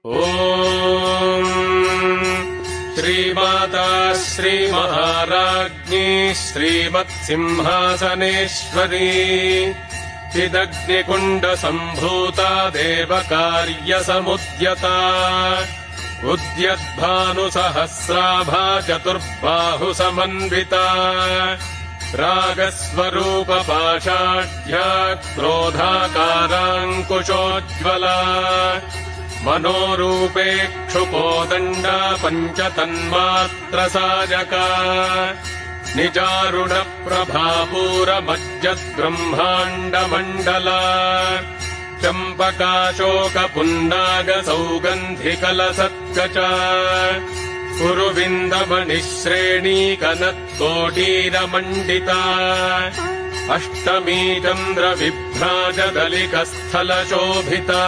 ॐ श्रीमाता श्रीमहाराज्ञी श्रीमत्सिंहासनेश्वरी चिदग्निकुण्डसम्भूता देवकार्यसमुद्यता उद्यद्भानुसहस्राभा चतुर्बाहुसमन्विता रागस्वरूपपाषाढ्या क्रोधाकाराङ्कुशोज्ज्वला मनोरूपेक्षुपोदण्डा पञ्चतन्मात्रसाजका निजारुणप्रभापूरमज्जद्ब्रह्माण्डमण्डला चम्पकाशोकपुन्नागसौगन्धिकलसत्कचा कुरुविन्दमणिश्रेणीकनत्कोटीरमण्डिता अष्टमी चन्द्रविभ्राजदलिकस्थलशोभिता